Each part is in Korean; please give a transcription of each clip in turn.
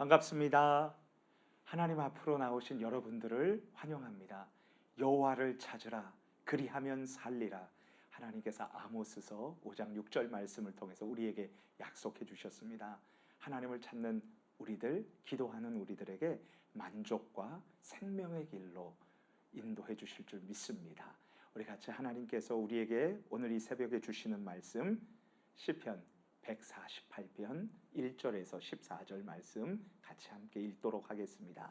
반갑습니다. 하나님 앞으로 나오신 여러분들을 환영합니다. 여호와를 찾으라 그리하면 살리라. 하나님께서 아모스서 5장 6절 말씀을 통해서 우리에게 약속해 주셨습니다. 하나님을 찾는 우리들, 기도하는 우리들에게 만족과 생명의 길로 인도해 주실 줄 믿습니다. 우리 같이 하나님께서 우리에게 오늘 이 새벽에 주시는 말씀 시편 148편 1절에서 14절 말씀 같이 함께 읽도록 하겠습니다.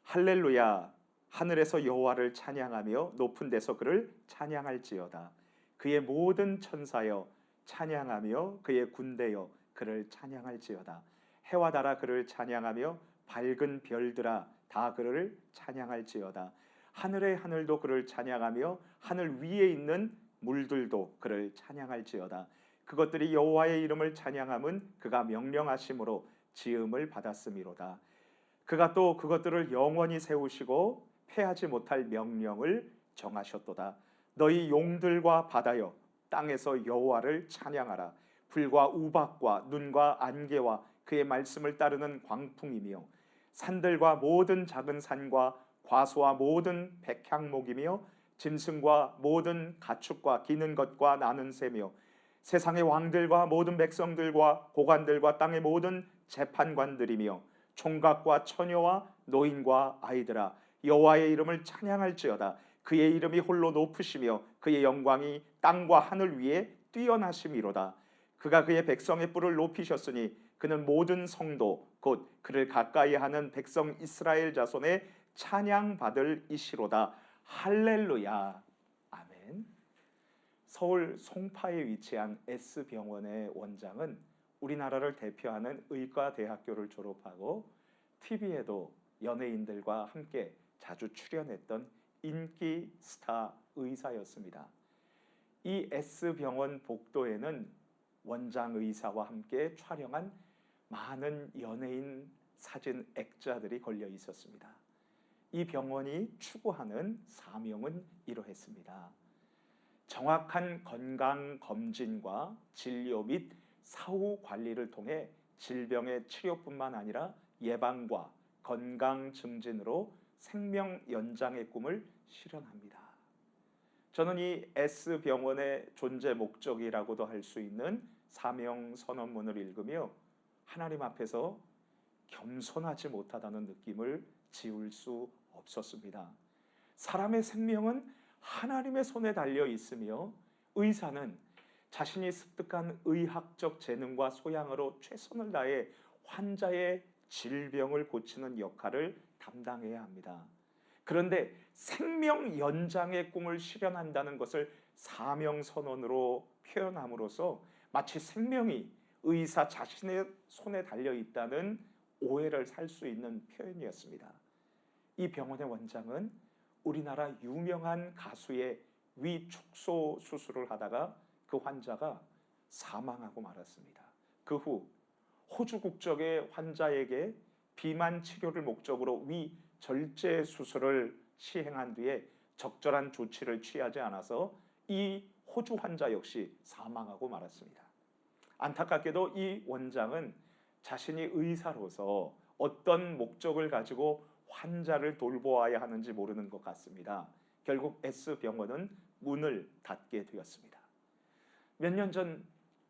할렐루야, 하늘에서 여호와를 찬양하며 높은 데서 그를 찬양할지어다. 그의 모든 천사여 찬양하며 그의 군대여 그를 찬양할지어다. 해와 달아 그를 찬양하며 밝은 별들아 다 그를 찬양할지어다. 하늘의 하늘도 그를 찬양하며 하늘 위에 있는 물들도 그를 찬양할지어다. 그것들이 여호와의 이름을 찬양함은 그가 명령하심으로 지음을 받았음이로다. 그가 또 그것들을 영원히 세우시고 패하지 못할 명령을 정하셨도다. 너희 용들과 바다여 땅에서 여호와를 찬양하라. 불과 우박과 눈과 안개와 그의 말씀을 따르는 광풍이며 산들과 모든 작은 산과 과수와 모든 백향목이며 짐승과 모든 가축과 기는 것과 나는 새며 세상의 왕들과 모든 백성들과 고관들과 땅의 모든 재판관들이며 총각과 처녀와 노인과 아이들아 여호와의 이름을 찬양할지어다. 그의 이름이 홀로 높으시며 그의 영광이 땅과 하늘 위에 뛰어나심이로다. 그가 그의 백성의 뿔을 높이셨으니 그는 모든 성도 곧 그를 가까이 하는 백성 이스라엘 자손의 찬양받을 이시로다. 할렐루야. 아멘. 서울 송파에 위치한 S병원의 원장은 우리나라를 대표하는 의과대학교를 졸업하고 TV에도 연예인들과 함께 자주 출연했던 인기 스타 의사였습니다. 이 S병원 복도에는 원장 의사와 함께 촬영한 많은 연예인 사진 액자들이 걸려 있었습니다. 이 병원이 추구하는 사명은 이러했습니다. 정확한 건강 검진과 진료 및 사후 관리를 통해 질병의 치료뿐만 아니라 예방과 건강 증진으로 생명 연장의 꿈을 실현합니다. 저는 이 S병원의 존재 목적이라고도 할 수 있는 사명 선언문을 읽으며 하나님 앞에서 겸손하지 못하다는 느낌을 지울 수 없었습니다. 사람의 생명은 하나님의 손에 달려 있으며 의사는 자신이 습득한 의학적 재능과 소양으로 최선을 다해 환자의 질병을 고치는 역할을 담당해야 합니다. 그런데 생명 연장의 꿈을 실현한다는 것을 사명 선언으로 표현함으로써 마치 생명이 의사 자신의 손에 달려 있다는 오해를 살 수 있는 표현이었습니다. 이 병원의 원장은 우리나라 유명한 가수의 위축소 수술을 하다가 그 환자가 사망하고 말았습니다. 그 후 호주 국적의 환자에게 비만 치료를 목적으로 위 절제 수술을 시행한 뒤에 적절한 조치를 취하지 않아서 이 호주 환자 역시 사망하고 말았습니다. 안타깝게도 이 원장은 자신이 의사로서 어떤 목적을 가지고 환자를 돌보아야 하는지 모르는 것 같습니다. 결국 S병원은 문을 닫게 되었습니다. 몇 년 전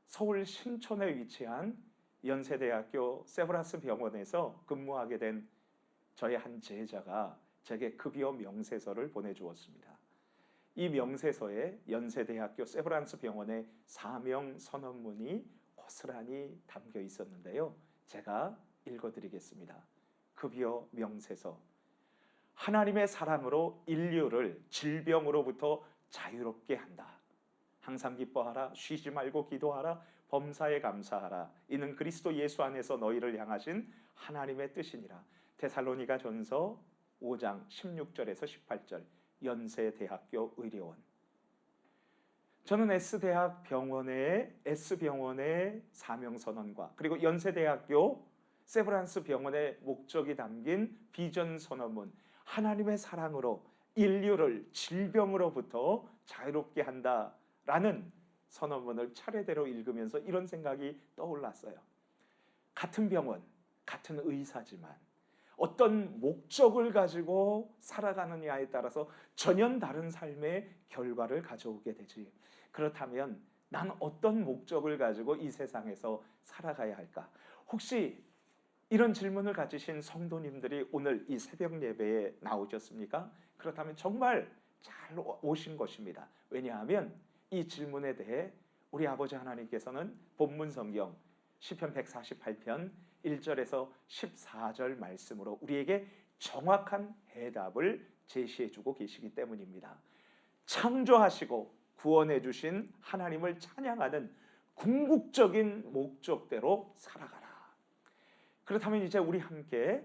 서울 신촌에 위치한 연세대학교 세브란스 병원에서 근무하게 된 저의 한 제자가 제게 급여 명세서를 보내주었습니다. 이 명세서에 연세대학교 세브란스 병원의 사명 선언문이 고스란히 담겨 있었는데요. 제가 읽어드리겠습니다. 급여 명세서. 하나님의 사랑으로 인류를 질병으로부터 자유롭게 한다. 항상 기뻐하라. 쉬지 말고 기도하라. 범사에 감사하라. 이는 그리스도 예수 안에서 너희를 향하신 하나님의 뜻이니라. 데살로니가 전서 5장 16절에서 18절 연세대학교 의료원. 저는 S병원의 사명선언과 그리고 연세대학교 세브란스 병원의 목적이 담긴 비전 선언문, 하나님의 사랑으로 인류를 질병으로부터 자유롭게 한다라는 선언문을 차례대로 읽으면서 이런 생각이 떠올랐어요. 같은 병원, 같은 의사지만 어떤 목적을 가지고 살아가느냐에 따라서 전혀 다른 삶의 결과를 가져오게 되지. 그렇다면 난 어떤 목적을 가지고 이 세상에서 살아가야 할까? 혹시 이런 질문을 가지신 성도님들이 오늘 이 새벽 예배에 나오셨습니까? 그렇다면 정말 잘 오신 것입니다. 왜냐하면 이 질문에 대해 우리 아버지 하나님께서는 본문 성경 시편 148편 1절에서 14절 말씀으로 우리에게 정확한 해답을 제시해 주고 계시기 때문입니다. 창조하시고 구원해 주신 하나님을 찬양하는 궁극적인 목적대로 살아가라. 그렇다면 이제 우리 함께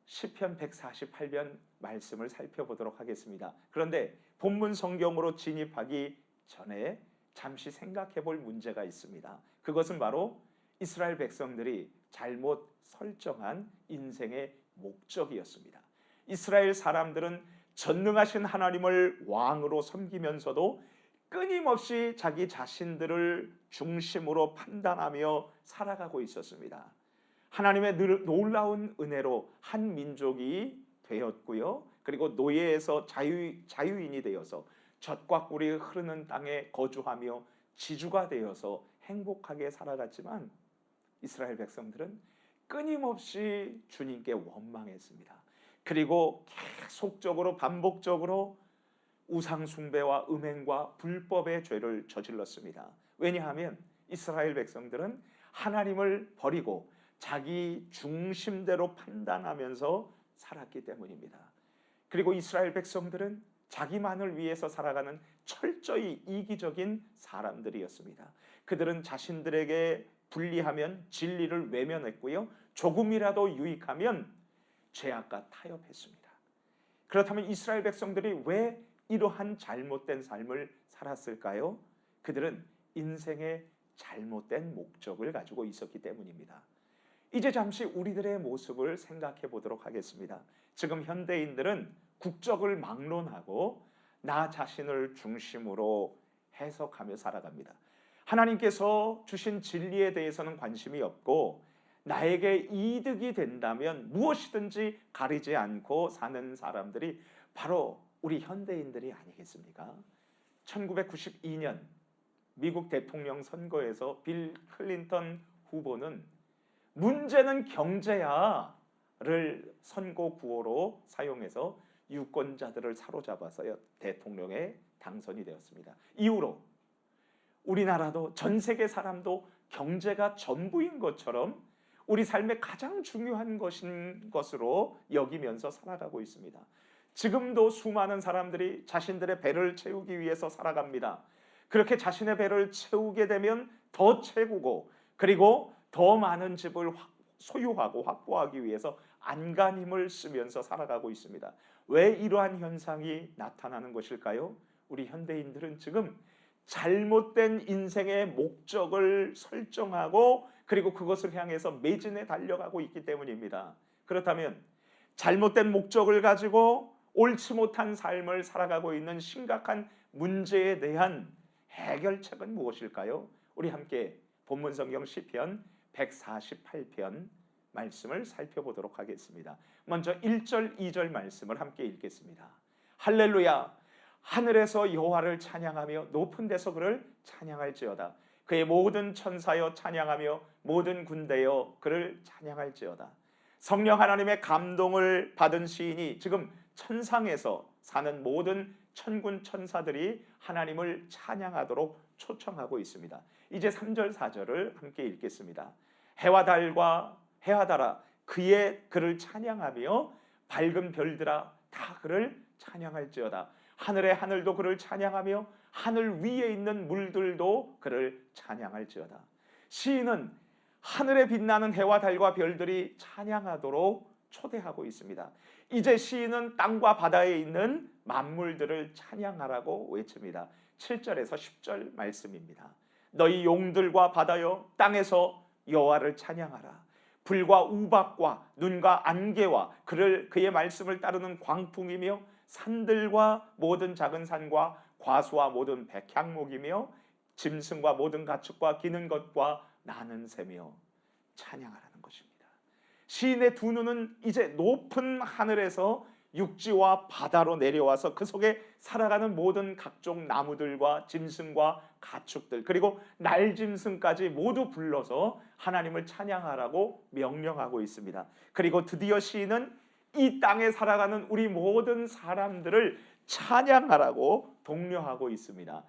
시편 148편 말씀을 살펴보도록 하겠습니다. 그런데 본문 성경으로 진입하기 전에 잠시 생각해 볼 문제가 있습니다. 그것은 바로 이스라엘 백성들이 잘못 설정한 인생의 목적이었습니다. 이스라엘 사람들은 전능하신 하나님을 왕으로 섬기면서도 끊임없이 자기 자신들을 중심으로 판단하며 살아가고 있었습니다. 하나님의 놀라운 은혜로 한 민족이 되었고요. 그리고 노예에서 자유인이 되어서 젖과 꿀이 흐르는 땅에 거주하며 지주가 되어서 행복하게 살아갔지만 이스라엘 백성들은 끊임없이 주님께 원망했습니다. 그리고 계속적으로 반복적으로 우상 숭배와 음행과 불법의 죄를 저질렀습니다. 왜냐하면 이스라엘 백성들은 하나님을 버리고 자기 중심대로 판단하면서 살았기 때문입니다. 그리고 이스라엘 백성들은 자기만을 위해서 살아가는 철저히 이기적인 사람들이었습니다. 그들은 자신들에게 불리하면 진리를 외면했고요. 조금이라도 유익하면 죄악과 타협했습니다. 그렇다면 이스라엘 백성들이 왜 이러한 잘못된 삶을 살았을까요? 그들은 인생의 잘못된 목적을 가지고 있었기 때문입니다. 이제 잠시 우리들의 모습을 생각해 보도록 하겠습니다. 지금 현대인들은 국적을 막론하고 나 자신을 중심으로 해석하며 살아갑니다. 하나님께서 주신 진리에 대해서는 관심이 없고 나에게 이득이 된다면 무엇이든지 가리지 않고 사는 사람들이 바로 우리 현대인들이 아니겠습니까? 1992년 미국 대통령 선거에서 빌 클린턴 후보는 문제는 경제야를 선거 구호로 사용해서 유권자들을 사로잡아서 대통령에 당선이 되었습니다. 이후로 우리나라도 전 세계 사람도 경제가 전부인 것처럼 우리 삶의 가장 중요한 것으로 여기면서 살아가고 있습니다. 지금도 수많은 사람들이 자신들의 배를 채우기 위해서 살아갑니다. 그렇게 자신의 배를 채우게 되면 더 채우고 그리고 더 많은 집을 소유하고 확보하기 위해서 안간힘을 쓰면서 살아가고 있습니다. 왜 이러한 현상이 나타나는 것일까요? 우리 현대인들은 지금 잘못된 인생의 목적을 설정하고 그리고 그것을 향해서 매진해 달려가고 있기 때문입니다. 그렇다면 잘못된 목적을 가지고 옳지 못한 삶을 살아가고 있는 심각한 문제에 대한 해결책은 무엇일까요? 우리 함께 본문 성경 시편 148편 말씀을 살펴보도록 하겠습니다. 먼저 1절 2절 말씀을 함께 읽겠습니다. 할렐루야, 하늘에서 여호와를 찬양하며 높은 데서 그를 찬양할지어다. 그의 모든 천사여 찬양하며 모든 군대여 그를 찬양할지어다. 성령 하나님의 감동을 받은 시인이 지금 천상에서 사는 모든 천군 천사들이 하나님을 찬양하도록 초청하고 있습니다. 이제 3절 4절을 함께 읽겠습니다. 해와 달아 그를 찬양하며 밝은 별들아 다 그를 찬양할지어다. 하늘의 하늘도 그를 찬양하며 하늘 위에 있는 물들도 그를 찬양할지어다. 시인은 하늘에 빛나는 해와 달과 별들이 찬양하도록 초대하고 있습니다. 이제 시인은 땅과 바다에 있는 만물들을 찬양하라고 외칩니다. 7절에서 10절 말씀입니다. 너희 용들과 바다여 땅에서 여호와를 찬양하라. 불과 우박과 눈과 안개와 그의 말씀을 따르는 광풍이며 산들과 모든 작은 산과 과수와 모든 백향목이며 짐승과 모든 가축과 기는 것과 나는 새며 찬양하라는 것입니다. 시인의 두 눈은 이제 높은 하늘에서 육지와 바다로 내려와서 그 속에 살아가는 모든 각종 나무들과 짐승과 가축들, 그리고 날짐승까지 모두 불러서 하나님을 찬양하라고 명령하고 있습니다. 그리고 드디어 시인은 이 땅에 살아가는 우리 모든 사람들을 찬양하라고 독려하고 있습니다.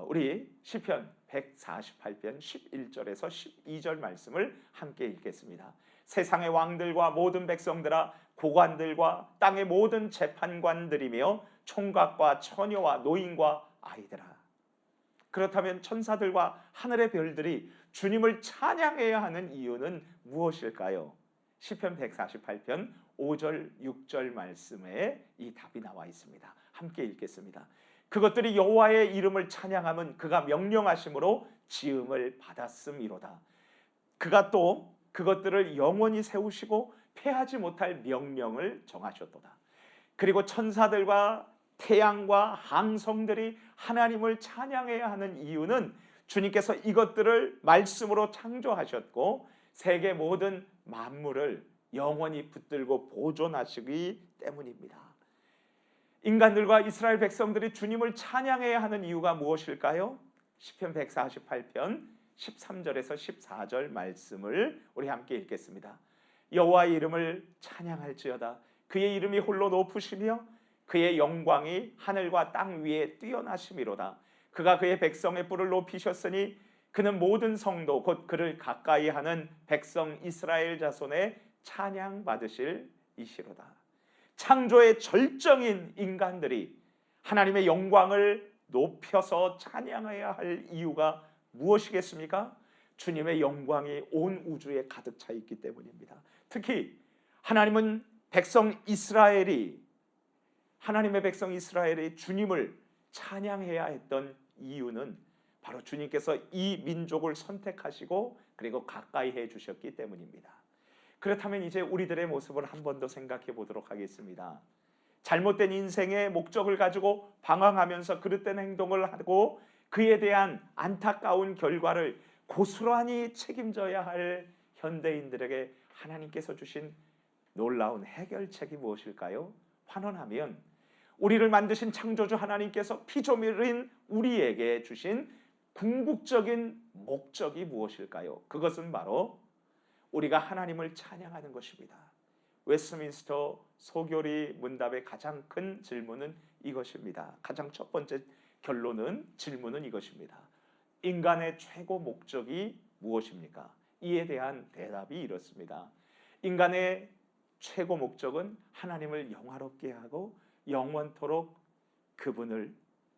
우리 시편 148편 11절에서 12절 말씀을 함께 읽겠습니다. 세상의 왕들과 모든 백성들아, 고관들과 땅의 모든 재판관들이며 총각과 처녀와 노인과 아이들아. 그렇다면 천사들과 하늘의 별들이 주님을 찬양해야 하는 이유는 무엇일까요? 시편 148편 5절 6절 말씀에 이 답이 나와 있습니다. 함께 읽겠습니다. 그것들이 여호와의 이름을 찬양하면 그가 명령하심으로 지음을 받았음이로다. 그가 또 그것들을 영원히 세우시고 패하지 못할 명령을 정하셨도다. 그리고 천사들과 태양과 항성들이 하나님을 찬양해야 하는 이유는 주님께서 이것들을 말씀으로 창조하셨고 세계 모든 만물을 영원히 붙들고 보존하시기 때문입니다. 인간들과 이스라엘 백성들이 주님을 찬양해야 하는 이유가 무엇일까요? 시편 148편 13절에서 14절 말씀을 우리 함께 읽겠습니다. 여호와의 이름을 찬양할지어다. 그의 이름이 홀로 높으시며 그의 영광이 하늘과 땅 위에 뛰어나심이로다. 그가 그의 백성의 뿔을 높이셨으니 그는 모든 성도 곧 그를 가까이 하는 백성 이스라엘 자손의 찬양 받으실 이시로다. 창조의 절정인 인간들이 하나님의 영광을 높여서 찬양해야 할 이유가 무엇이겠습니까? 주님의 영광이 온 우주에 가득 차 있기 때문입니다. 특히 하나님의 백성 이스라엘이 주님을 찬양해야 했던 이유는 바로 주님께서 이 민족을 선택하시고 그리고 가까이 해 주셨기 때문입니다. 그렇다면 이제 우리들의 모습을 한 번 더 생각해 보도록 하겠습니다. 잘못된 인생의 목적을 가지고 방황하면서 그릇된 행동을 하고 그에 대한 안타까운 결과를 고스란히 책임져야 할 현대인들에게 하나님께서 주신 놀라운 해결책이 무엇일까요? 환원하면 우리를 만드신 창조주 하나님께서 피조물인 우리에게 주신 궁극적인 목적이 무엇일까요? 그것은 바로 우리가 하나님을 찬양하는 것입니다. 웨스트민스터 소교리 문답의 가장 큰 질문은 이것입니다. 가장 첫 번째 질문은 이것입니다. 인간의 최고 목적이 무엇입니까? 이에 대한 대답이 이렇습니다. 인간의 최고 목적은 하나님을 영화롭게 하고 영원토록 그분을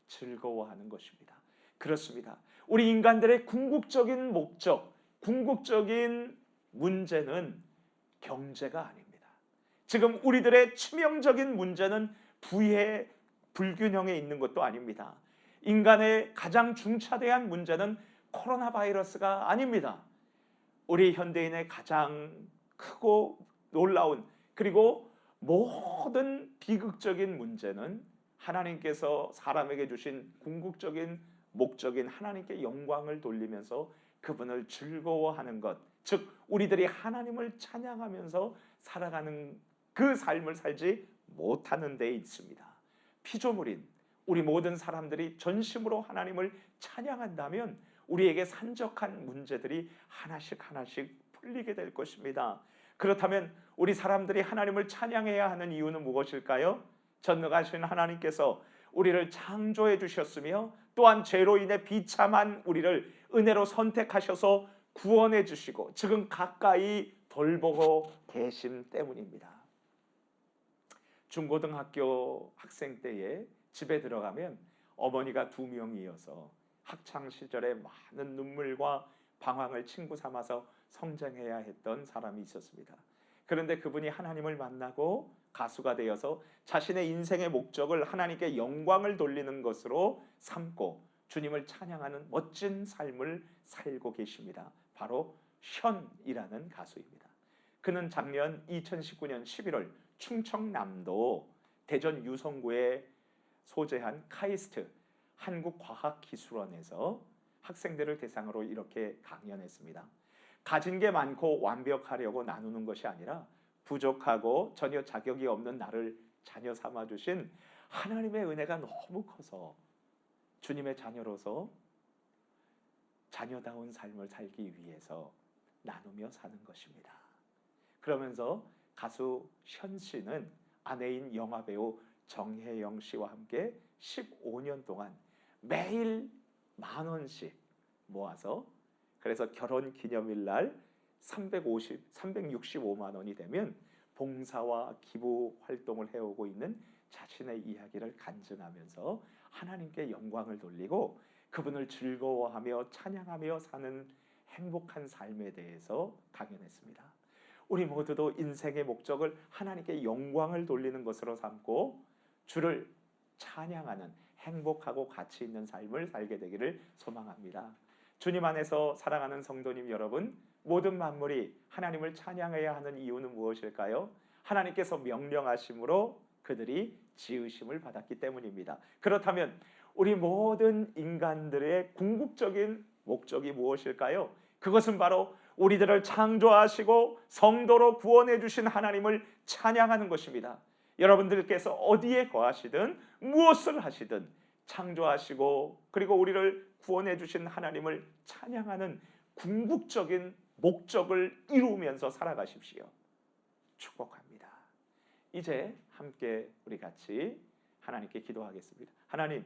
즐거워하는 것입니다. 그렇습니다. 우리 인간들의 궁극적인 목적, 궁극적인 문제는 경제가 아닙니다. 지금 우리들의 치명적인 문제는 부의 불균형에 있는 것도 아닙니다. 인간의 가장 중차대한 문제는 코로나 바이러스가 아닙니다. 우리 현대인의 가장 크고 놀라운 그리고 모든 비극적인 문제는 하나님께서 사람에게 주신 궁극적인 목적인 하나님께 영광을 돌리면서 그분을 즐거워하는 것, 즉 우리들이 하나님을 찬양하면서 살아가는 그 삶을 살지 못하는 데 있습니다. 피조물인 우리 모든 사람들이 전심으로 하나님을 찬양한다면 우리에게 산적한 문제들이 하나씩 풀리게 될 것입니다. 그렇다면 우리 사람들이 하나님을 찬양해야 하는 이유는 무엇일까요? 전능하신 하나님께서 우리를 창조해 주셨으며 또한 죄로 인해 비참한 우리를 은혜로 선택하셔서 구원해 주시고 지금 가까이 돌보고 계신 때문입니다. 중고등학교 학생 때에 집에 들어가면 어머니가 2명이어서 학창 시절에 많은 눈물과 방황을 친구 삼아서 성장해야 했던 사람이 있었습니다. 그런데 그분이 하나님을 만나고 가수가 되어서 자신의 인생의 목적을 하나님께 영광을 돌리는 것으로 삼고 주님을 찬양하는 멋진 삶을 살고 계십니다. 바로 션이라는 가수입니다. 그는 작년 2019년 11월 충청남도 대전 유성구에 소재한 카이스트 한국과학기술원에서 학생들을 대상으로 이렇게 강연했습니다. 가진 게 많고 완벽하려고 나누는 것이 아니라 부족하고 전혀 자격이 없는 나를 자녀 삼아 주신 하나님의 은혜가 너무 커서 주님의 자녀로서 자녀다운 삶을 살기 위해서 나누며 사는 것입니다. 그러면서 가수 현 씨는 아내인 영화배우 정혜영 씨와 함께 15년 동안 매일 10,000원씩 모아서, 그래서 결혼 기념일 날 365만 원이 되면 봉사와 기부 활동을 해오고 있는 자신의 이야기를 간증하면서 하나님께 영광을 돌리고 그분을 즐거워하며 찬양하며 사는 행복한 삶에 대해서 강연했습니다. 우리 모두도 인생의 목적을 하나님께 영광을 돌리는 것으로 삼고 주를 찬양하는 행복하고 가치 있는 삶을 살게 되기를 소망합니다. 주님 안에서 사랑하는 성도님 여러분, 모든 만물이 하나님을 찬양해야 하는 이유는 무엇일까요? 하나님께서 명령하심으로 그들이 지으심을 받았기 때문입니다. 그렇다면 우리 모든 인간들의 궁극적인 목적이 무엇일까요? 그것은 바로 우리들을 창조하시고 성도로 구원해 주신 하나님을 찬양하는 것입니다. 여러분들께서 어디에 거하시든 무엇을 하시든 창조하시고 그리고 우리를 구원해 주신 하나님을 찬양하는 궁극적인 목적을 이루면서 살아가십시오. 축복합니다. 이제 함께 우리 같이 하나님께 기도하겠습니다. 하나님,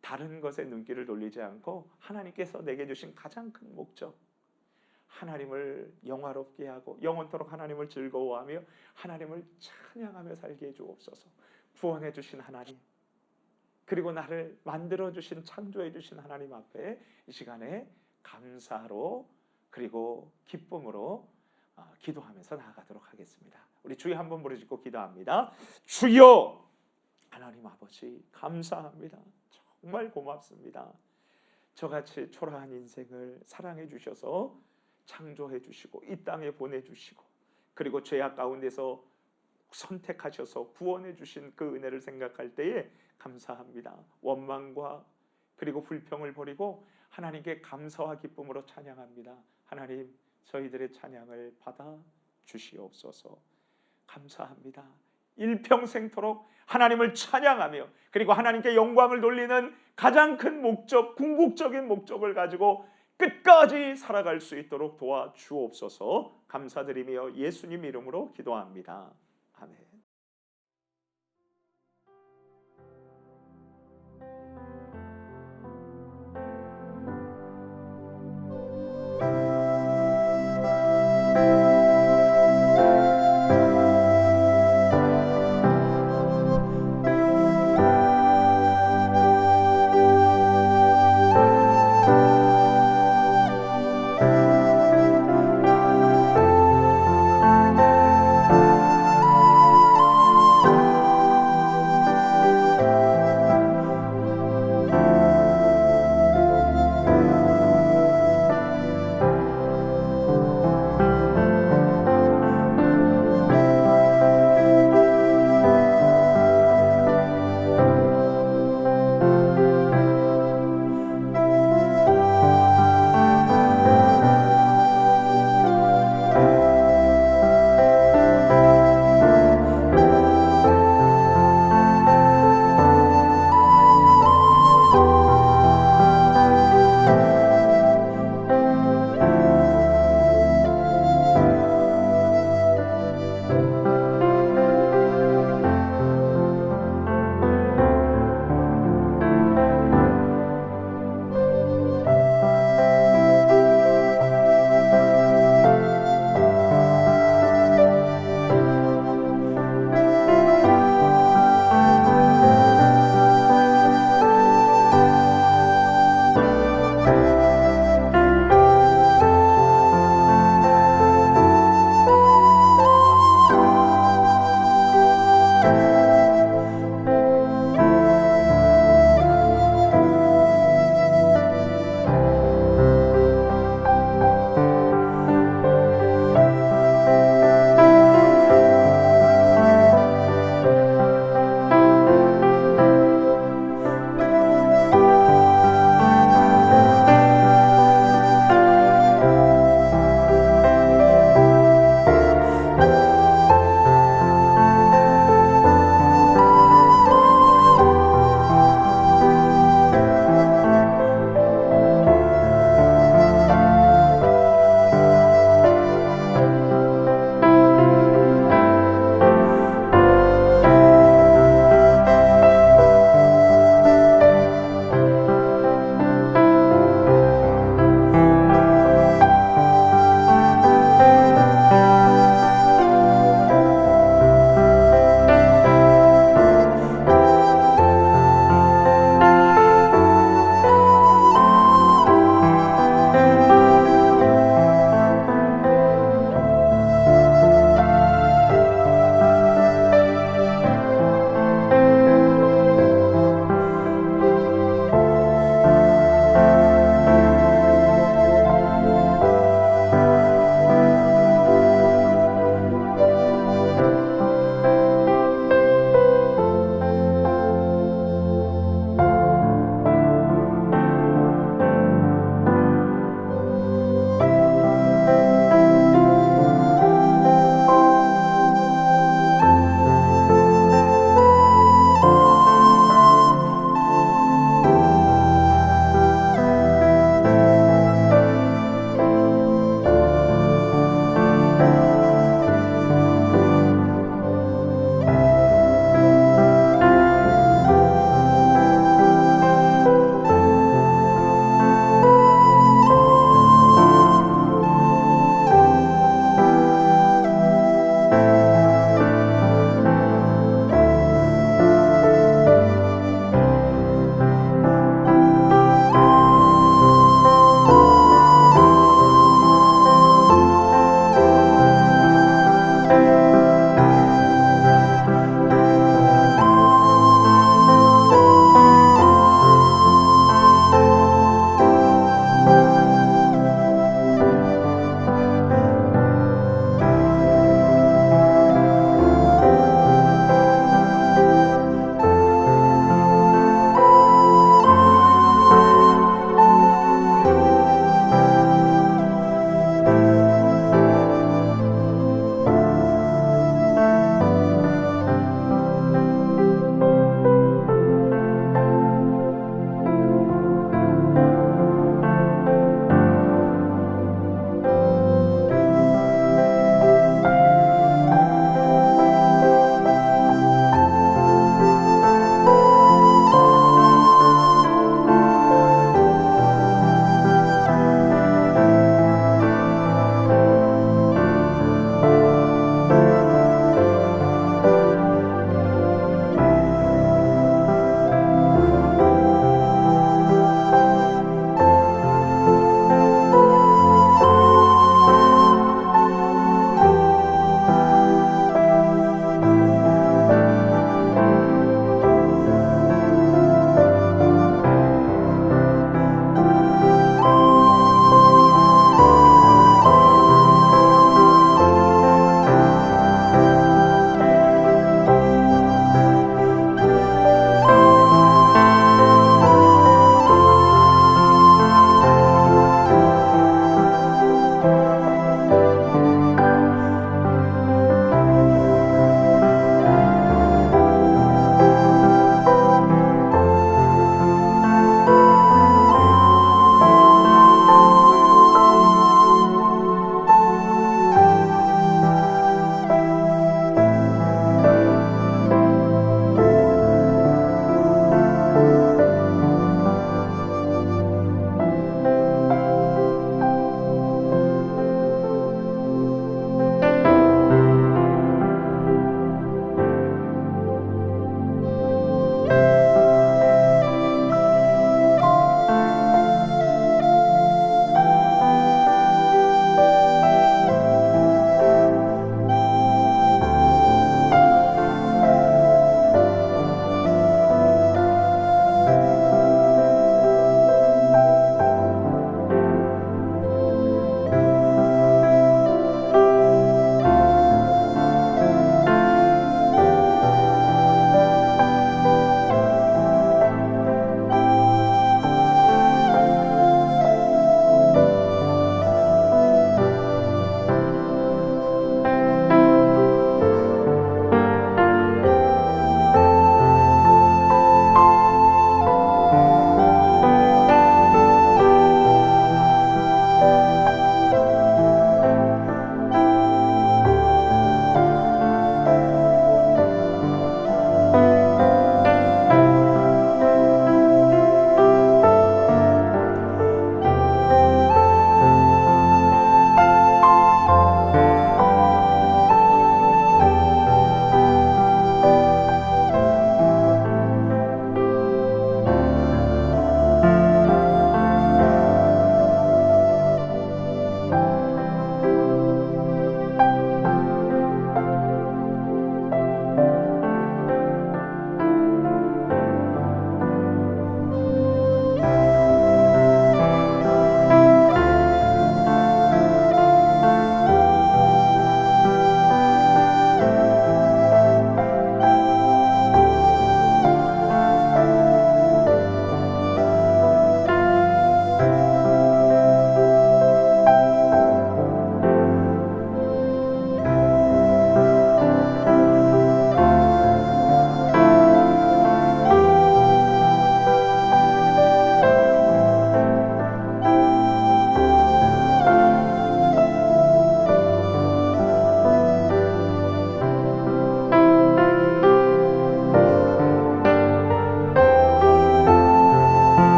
다른 것에 눈길을 돌리지 않고 하나님께서 내게 주신 가장 큰 목적, 하나님을 영화롭게 하고 영원토록 하나님을 즐거워하며 하나님을 찬양하며 살게 해 주옵소서. 구원해 주신 하나님, 그리고 나를 만들어 주신, 창조해 주신 하나님 앞에 이 시간에 감사로 그리고 기쁨으로 기도하면서 나아가도록 하겠습니다. 우리 주여 한번 부르짖고 기도합니다. 주여, 하나님 아버지 감사합니다. 정말 고맙습니다. 저같이 초라한 인생을 사랑해 주셔서 창조해 주시고 이 땅에 보내주시고 그리고 죄악 가운데서 선택하셔서 구원해 주신 그 은혜를 생각할 때에 감사합니다. 원망과 그리고 불평을 버리고 하나님께 감사와 기쁨으로 찬양합니다. 하나님, 저희들의 찬양을 받아 주시옵소서. 감사합니다. 일평생토록 하나님을 찬양하며 그리고 하나님께 영광을 돌리는 가장 큰 목적, 궁극적인 목적을 가지고 끝까지 살아갈 수 있도록 도와주옵소서. 감사드리며 예수님 이름으로 기도합니다. 아멘.